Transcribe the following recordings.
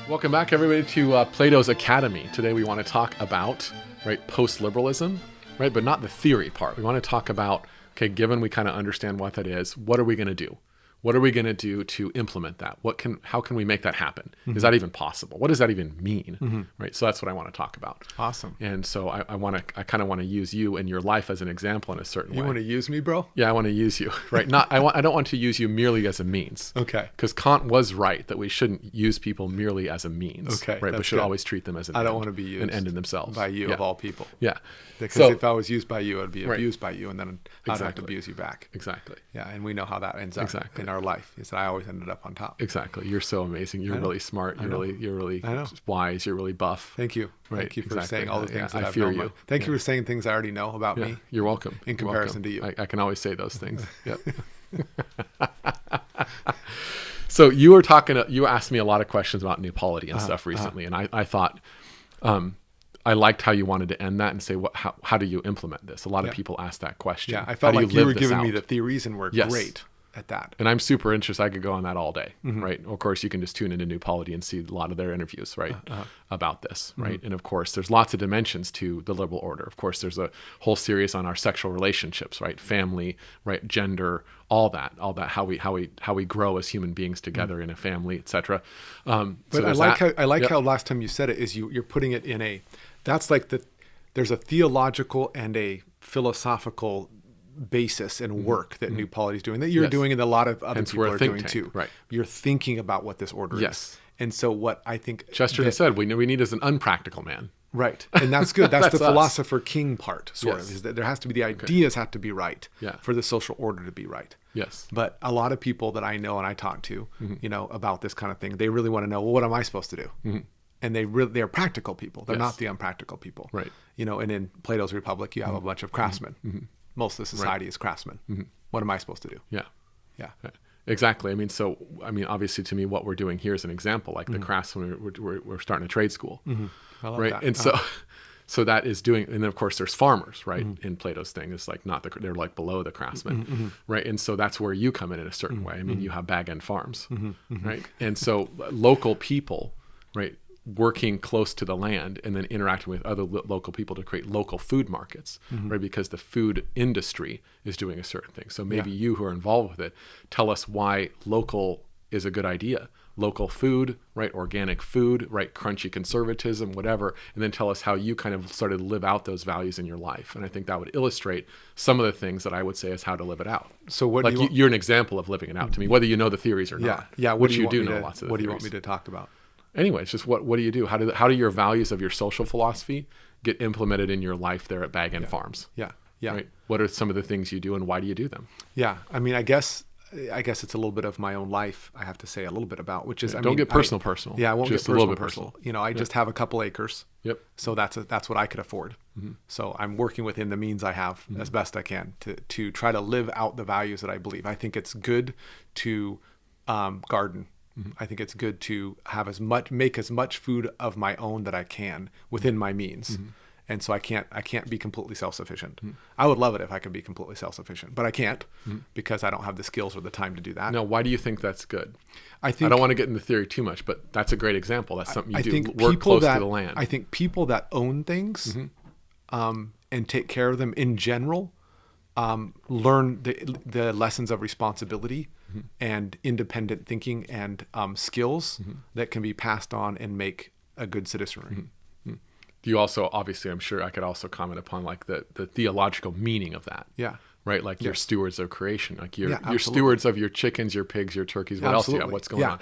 Welcome back, everybody, to Plato's Academy. Today we want to talk about, post-liberalism, but not the theory part. We want to talk about, given we kind of understand what that is, what are we going to do? What are we going to do to implement that? How can we make that happen? Mm-hmm. Is that even possible? What does that even mean? Mm-hmm. So that's what I want to talk about. Awesome. And so I kind of want to use you and your life as an example in a certain way. You want to use me, bro? Yeah, I want to use you, right? I don't want to use you merely as a means. Okay. Because Kant was right that we shouldn't use people merely as a means. Okay. Right. We should always treat them as an I end. don't want to be used an end in themselves. by you of all people. Yeah. Because if I was used by you, I'd be abused by you, and then I'd have to Exactly. abuse you back. Exactly. Yeah, and we know how that ends up in our life. Is that I always ended up on top. Exactly. You're so amazing. You're really smart. You're really wise. You're really buff. Thank you. Right. Thank you for Exactly. saying all the things that I I've fear known. you. Thank you for saying things I already know about me. You're welcome. In comparison to you. I can always say those things. Yep. So you asked me a lot of questions about new polity and stuff recently. And I thought, I liked how you wanted to end that and say, how do you implement this? A lot of people ask that question. Yeah, I felt like you were giving me the theories and were Yes. great at that. And I'm super interested. I could go on that all day, right? Of course, you can just tune into New Polity and see a lot of their interviews, right, about this, right? And of course, there's lots of dimensions to the liberal order. Of course, there's a whole series on our sexual relationships, right? Family, right? Gender, all that, how we grow as human beings together in a family, etc. But I like how last time you said it is you're putting it in that's like there's a theological and a philosophical basis and work that New Polity is doing that you're doing and a lot of other people are doing too. Right. You're thinking about what this order is. And so what I think Chesterton said we need is an unpractical man. Right. And that's good. That's the us. philosopher king part sort of is that there has to be the ideas have to be right for the social order to be right. Yes. But a lot of people that I know and I talk to, about this kind of thing, they really want to know, well, what am I supposed to do? And they're practical people. They're not the unpractical people. Right. And in Plato's Republic, you have a bunch of craftsmen. Most of the society is craftsmen. What am I supposed to do? Yeah. Yeah. Exactly. Obviously to me, what we're doing here is an example, like the craftsmen, we're starting a trade school, I love right? that. And so that is doing, and then of course there's farmers, right? In Plato's thing, it's like they're like below the craftsmen, right? And so that's where you come in a certain way. You have bag end farms, right? And so local people, right? Working close to the land and then interacting with other local people to create local food markets, right? Because the food industry is doing a certain thing. So maybe you who are involved with it, tell us why local is a good idea. Local food, right? Organic food, right? Crunchy conservatism, whatever. And then tell us how you kind of started to live out those values in your life. And I think that would illustrate some of the things that I would say is how to live it out. So what you're an example of living it out to me, whether you know the theories or not. Yeah. What do you know lots of the What do you theories. want me to talk about? Anyway, it's just what do you do? How do your values of your social philosophy get implemented in your life there at Bag End Farms? Yeah. Right? What are some of the things you do and why do you do them? Yeah. I guess it's a little bit of my own life I have to say a little bit about, which is don't get personal. Yeah, I won't just get a little bit personal. I just have a couple acres. Yep. So that's what I could afford. So I'm working within the means I have as best I can to try to live out the values that I believe. I think it's good to garden. I think it's good to make as much food of my own that I can within my means. And so I can't be completely self-sufficient. I would love it if I could be completely self-sufficient, but I can't because I don't have the skills or the time to do that. Now, why do you think that's good? I don't want to get into theory too much, but that's a great example. That's something you do. Think work close to the land. I think people that own things and take care of them in general learn the lessons of responsibility and independent thinking and skills that can be passed on and make a good citizenry. You also, obviously, I'm sure I could also comment upon like the theological meaning of that. Yeah. Right? Like you're stewards of creation. Like you're stewards of your chickens, your pigs, your turkeys. What else do you have? What's going on?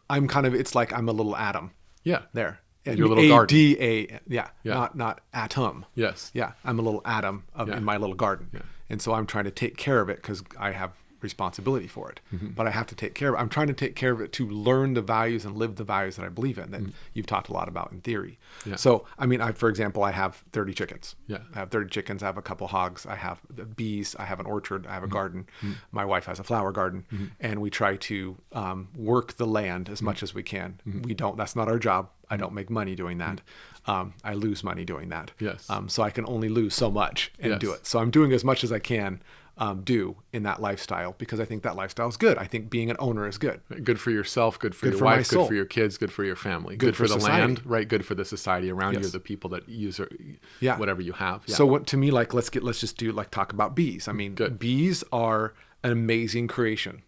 I'm kind of, it's like I'm a little atom. Yeah. There. Your little garden. A-D-A, not atom. Yes. Yeah. I'm a little atom in my little garden. Yeah. And so I'm trying to take care of it because I have responsibility for it, but I have to take care of it. I'm trying to take care of it to learn the values and live the values that I believe in that you've talked a lot about in theory. Yeah. So, for example, I have 30 chickens. Yeah. I have 30 chickens. I have a couple hogs. I have bees. I have an orchard. I have a garden. My wife has a flower garden, and we try to work the land as much as we can. That's not our job. I don't make money doing that. I lose money doing that. Yes. So I can only lose so much and do it. So I'm doing as much as I can do in that lifestyle, because I think that lifestyle is good. I think being an owner is good. Good for yourself, good for your for my wife, soul. good for your kids, good for your family, good for the society. land, right? Good for the society around you, Yes. the people that use Yeah. whatever you have. Yeah. So what to me, like, let's just talk about bees. I mean, Good. bees are an amazing creation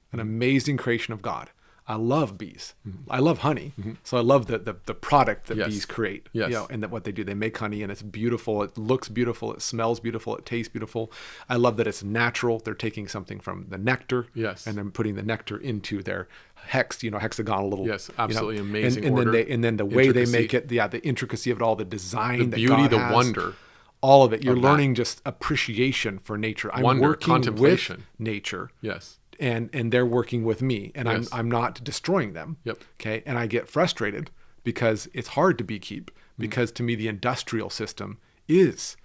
of God. I love bees. I love honey. So I love the product that Yes. bees create, Yes. and that what they do. They make honey, and it's beautiful. It looks beautiful. It smells beautiful. It tastes beautiful. I love that it's natural. They're taking something from the nectar, Yes. and then putting the nectar into their hexagonal little. Yes, absolutely amazing And order, then the way they intricacy. make it, the intricacy of it all, the design, The that beauty, God the has, wonder. all of it. You're of that. learning just appreciation for nature. I'm Wonder, working contemplation. with nature, Yes. and they're working with me, and Yes. I'm not destroying them. Yep. Okay. And I get frustrated because it's hard to beekeep, because to me the industrial system is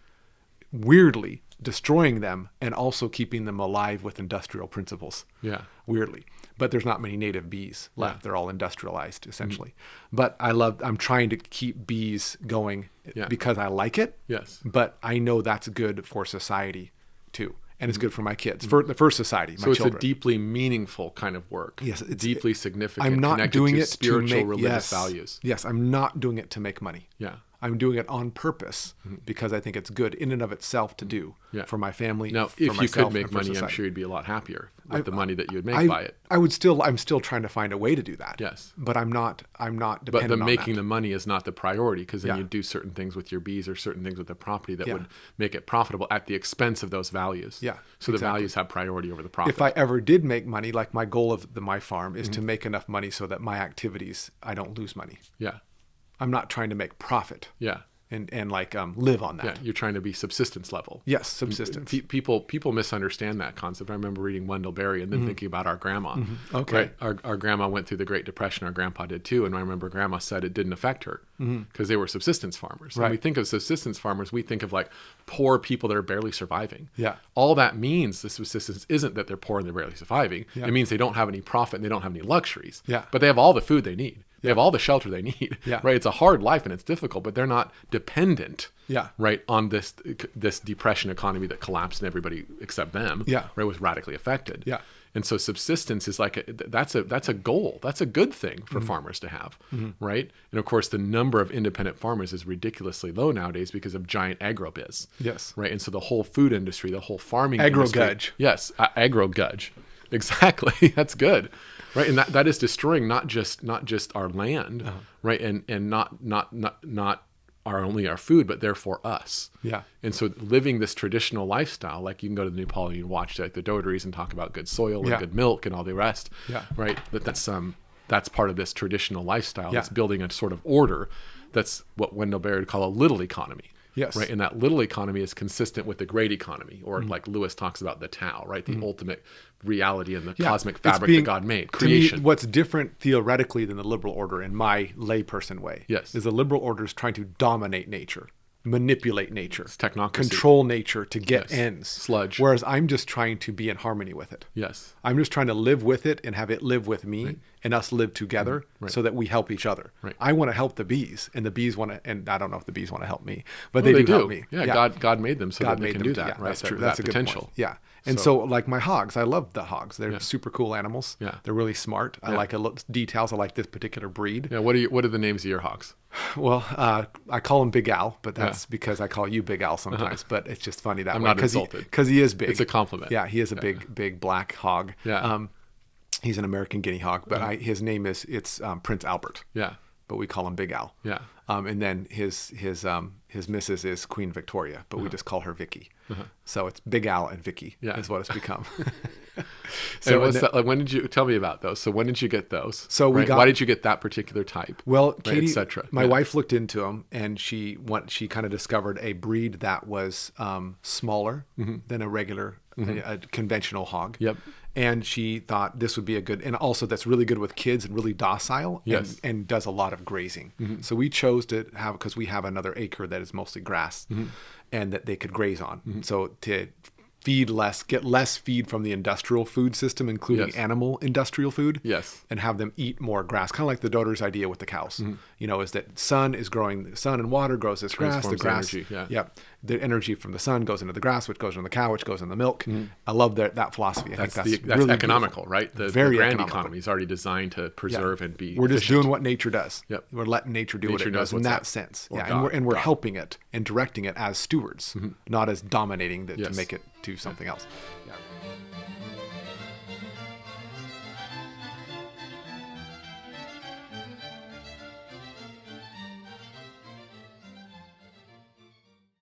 weirdly destroying them and also keeping them alive with industrial principles. Yeah. Weirdly. But there's not many native bees left. Yeah. They're all industrialized essentially. But I'm trying to keep bees going Yeah. because I like it. Yes. But I know that's good for society too. And it's good for my kids, for society, my So it's children. a deeply meaningful kind of work. Yes, it's deeply significant. I'm not connected doing to it spiritual, to make religious values. Yes, I'm not doing it to make money. Yeah. I'm doing it on purpose because I think it's good in and of itself to do Yeah. for my family. Now, for if you myself, could make and for money, I'm society. sure you'd be a lot happier with the money that you would make by it. I'm still trying to find a way to do that. Yes. But I'm not But dependent the on making that. the money is not the priority, because then Yeah. you do certain things with your bees or certain things with the property that Yeah. would make it profitable at the expense of those values. Yeah, So the exactly. values have priority over the profit. If I ever did make money, like my goal of my farm is to make enough money so that my activities, I don't lose money. Yeah. I'm not trying to make profit Yeah. and live on that. Yeah. You're trying to be subsistence level. Yes, subsistence. People misunderstand that concept. I remember reading Wendell Berry and then thinking about our grandma. Okay. Right? Our grandma went through the Great Depression. Our grandpa did too. And I remember grandma said it didn't affect her because they were subsistence farmers. When we Right. think of subsistence farmers, we think of like poor people that are barely surviving. Yeah. All that means, the subsistence, isn't that they're poor and they're barely surviving. Yeah. It means they don't have any profit and they don't have any luxuries. Yeah. But they have all the food they need. They have all the shelter they need. Yeah. Right? It's a hard life and it's difficult, but they're not dependent. Yeah. Right, on this depression economy that collapsed and everybody except them. Yeah. Right, was radically affected. Yeah. And so subsistence is like that's a goal. That's a good thing for farmers to have, right? And of course, the number of independent farmers is ridiculously low nowadays because of giant agrobiz. Yes. Right, and so the whole food industry, the whole farming Agro-gudge. industry, yes, agro-gudge, exactly. That's good, right? And that is destroying not just our land, right, and not only our food, but therefore us. Yeah. And so living this traditional lifestyle, like you can go to the New Pole, you can watch like the dotaries and talk about good soil and Yeah. good milk and all the rest. Yeah. Right. That's part of this traditional lifestyle. Yeah. That's building a sort of order. That's what Wendell Berry would call a little economy. Yes. Right. And that little economy is consistent with the great economy, or like Lewis talks about the Tao, right? The ultimate reality and the cosmic It's fabric that God made, To me, creation. what's different theoretically than the liberal order in my layperson way Yes. is the liberal order is trying to dominate nature, manipulate nature, technocracy. control nature to get Yes. ends. Sludge. Whereas I'm just trying to be in harmony with it. Yes. I'm just trying to live with it and have it live with me and us live together so that we help each other. Right. I want to help the bees and the bees want to, and I don't know if the bees want to help me, but Well, they do help me. Yeah, God made them so God that they made can them do to- that, yeah, right? That's true. That That's a good potential. point. Yeah. And so like my hogs, I love the hogs. They're super cool animals. Yeah. They're really smart. I like details. I like this particular breed. Yeah. What are the names of your hogs? Well, I call him Big Al, but that's because I call you Big Al sometimes. But it's just funny that I'm way. not insulted. Because he is big. It's a compliment. Yeah, he is a big black hog. Yeah. He's an American guinea hog, but his name is Prince Albert. Yeah. But we call him Big Al. Yeah. And then his missus is Queen Victoria, but we just call her Vicky. So it's Big Al and Vicky is what it's become. So when did you tell me about those? So when did you get those? So we got- why did you get that particular type? Well, right, Katie, et cetera. my Yeah. wife looked into them, and she kind of discovered a breed that was smaller than a regular, a conventional hog. Yep. And she thought this would be a good, and also that's really good with kids and really docile, Yes. and does a lot of grazing. So we chose to have, because we have another acre that is mostly grass, and that they could graze on. So to get less feed from the industrial food system, including Yes. animal industrial food. Yes. And have them eat more grass, kind of like the dotar's idea with the cows. Is that sun and water grows this grass, the Transforms grass, energy, yeah. yep, the energy from the sun goes into the grass, which goes into the cow, which goes into the milk. I love that philosophy. I think that's really economical, beautiful. right? The Very grand economical. economy is already designed to preserve and be We're just efficient. doing what nature does. Yep. We're letting nature do what Nature it knows does in what's that up. sense. Or Yeah, God. and we're God. helping it and directing it as stewards, not as dominating to Yes. make it to something else. Yeah.